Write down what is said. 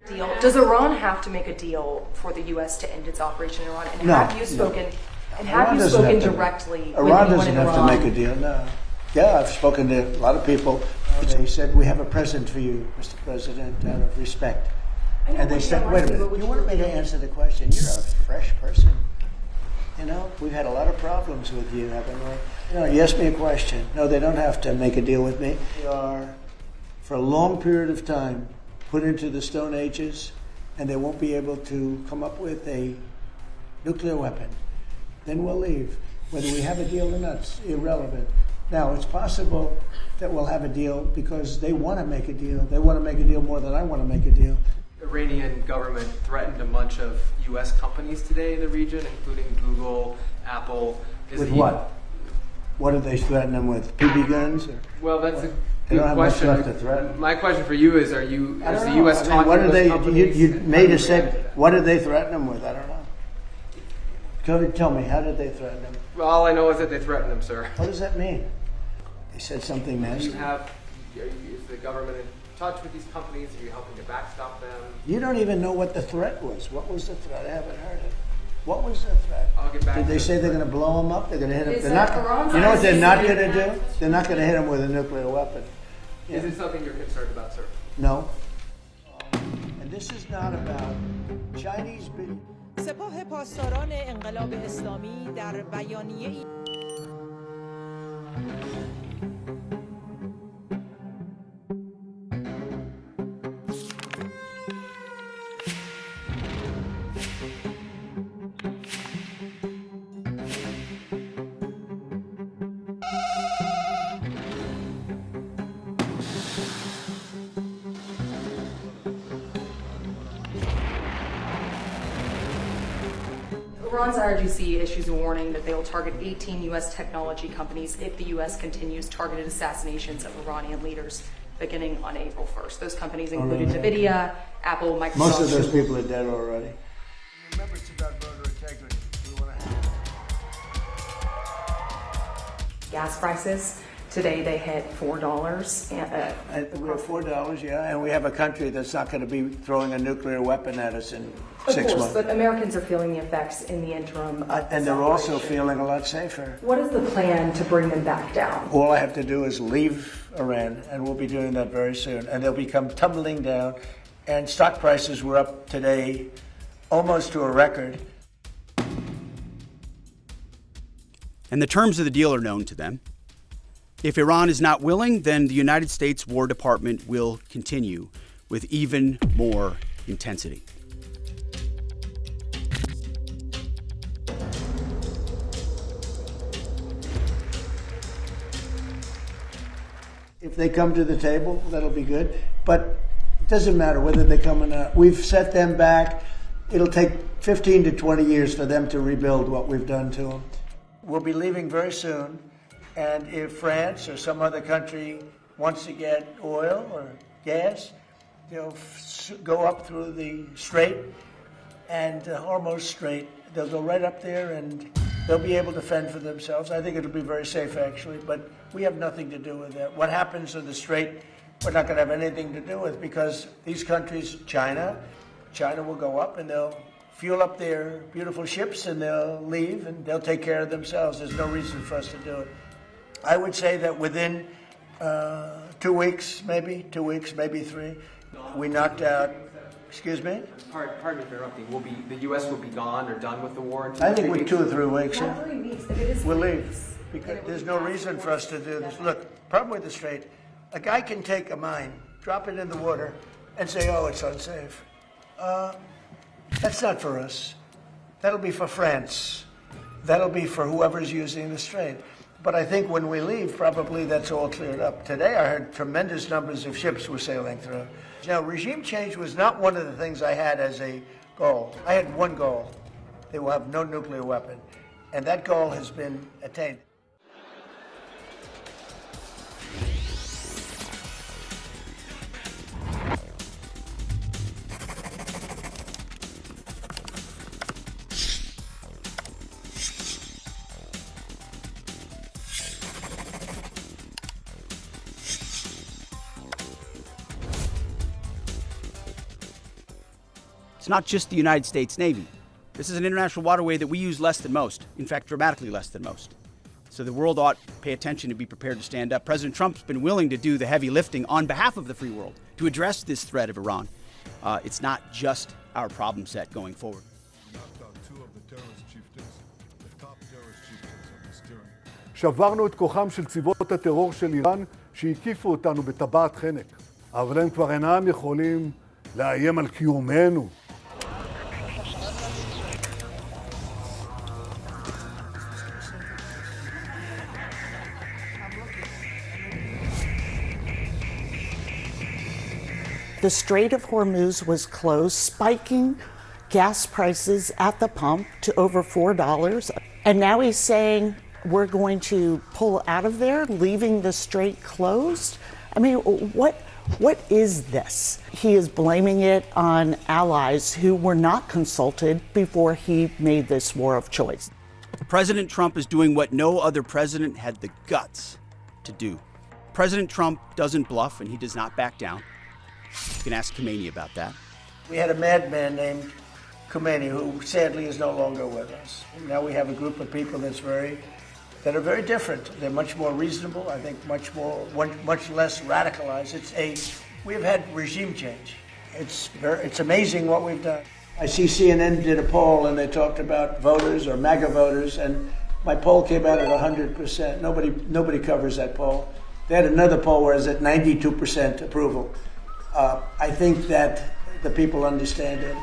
Deal. Does Iran have to make a deal for the U.S. to end its operation in Iran? And no, have you spoken? No. And have you spoken directly? Iran doesn't have to make a deal. No. Yeah, I've spoken to a lot of people. They said, we have a present for you, Mr. President, out of respect. And they said, wait a minute, you wanted me to answer the question. You're a fresh person. You know, we've had a lot of problems with you, haven't we? You know, you asked me a question. No, they don't have to make a deal with me. They are, for a long period of time, put into the Stone Ages, and they won't be able to come up with a nuclear weapon. Then we'll leave. Whether we have a deal or not, it's irrelevant. Now, it's possible that we'll have a deal because they want to make a deal. They want to make a deal more than I want to make a deal. The Iranian government threatened a bunch of U.S. companies today in the region, including Google, Apple. With what? What did they threaten them with? BB guns? Or well, that's a they don't have question. Much left to threaten. My question for you is: is the U.S. talking what to did those they? companies? You made a say. What did they threaten them with? I don't know. Tell me, how did they threaten them? Well, all I know is that they threatened them, sir. What does that mean? They said something nasty. Is the government in touch with these companies? Are you helping to backstop them? You don't even know what the threat was. What was the threat? I haven't heard it. What was the threat? I'll get back Did to they say they're going to blow them up? They're going to hit them. They're not. You know what they're not going to do? They're not going to hit them with a nuclear weapon. Yeah. Is it something you're concerned about, sir? No. And this is not about Chinese. سپاه پاسداران انقلاب اسلامی در بیانیه‌ای Iran's IRGC issues a warning that they will target 18 U.S. technology companies if the U.S. continues targeted assassinations of Iranian leaders beginning on April 1st. Those companies included NVIDIA, Apple, Microsoft. Most of those people are dead already. Remember, it's about voter integrity. We want to have gas prices. Today they hit $4. We're $4, yeah, and we have a country that's not going to be throwing a nuclear weapon at us in 6 months. But Americans are feeling the effects in the interim. And they're also feeling a lot safer. What is the plan to bring them back down? All I have to do is leave Iran, and we'll be doing that very soon. And they'll become tumbling down. And stock prices were up today almost to a record. And the terms of the deal are known to them. If Iran is not willing, then the United States War Department will continue with even more intensity. If they come to the table, that'll be good. But it doesn't matter whether they come or not. We've set them back. It'll take 15 to 20 years for them to rebuild what we've done to them. We'll be leaving very soon. And if France or some other country wants to get oil or gas, they'll go up through the Strait and the Hormuz Strait. They'll go right up there and they'll be able to fend for themselves. I think it'll be very safe, actually, but we have nothing to do with that. What happens in the Strait, we're not going to have anything to do with because these countries, China will go up and they'll fuel up their beautiful ships and they'll leave and they'll take care of themselves. There's no reason for us to do it. I would say that within 2 weeks, maybe 3, we knocked out. Excuse me? Pardon me for interrupting. The U.S. will be gone or done with the war in I think with 2 or 3 weeks. Not 3 weeks. If it is we'll leave because there's no reason for us to do this. Look, problem with the Strait, a guy can take a mine, drop it in the water, and say, "Oh, it's unsafe." That's not for us. That'll be for France. That'll be for whoever's using the Strait. But I think when we leave, probably that's all cleared up. Today, I heard tremendous numbers of ships were sailing through. Now, regime change was not one of the things I had as a goal. I had one goal. They will have no nuclear weapon. And that goal has been attained. It's not just the United States Navy. This is an international waterway that we use less than most, in fact, dramatically less than most. So the world ought to pay attention and be prepared to stand up. President Trump's been willing to do the heavy lifting on behalf of the free world to address this threat of Iran. It's not just our problem set going forward. שברנו את כוחם של צבאות הטרור של איראן שהקיפו אותנו בטבעת חנק. אבל הם כבר אינם יכולים לאיים על קיומנו. The Strait of Hormuz was closed, spiking gas prices at the pump to over $4. And now he's saying we're going to pull out of there, leaving the strait closed. I mean, what is this? He is blaming it on allies who were not consulted before he made this war of choice. President Trump is doing what no other president had the guts to do. President Trump doesn't bluff and he does not back down. You can ask Khomeini about that. We had a madman named Khomeini who sadly is no longer with us. And now we have a group of people that are very different. They're much more reasonable, I think much less radicalized. We've had regime change. It's amazing what we've done. I see CNN did a poll and they talked about voters or MAGA voters, and my poll came out at 100%. Nobody covers that poll. They had another poll where it's at 92% approval. I think that the people understand it.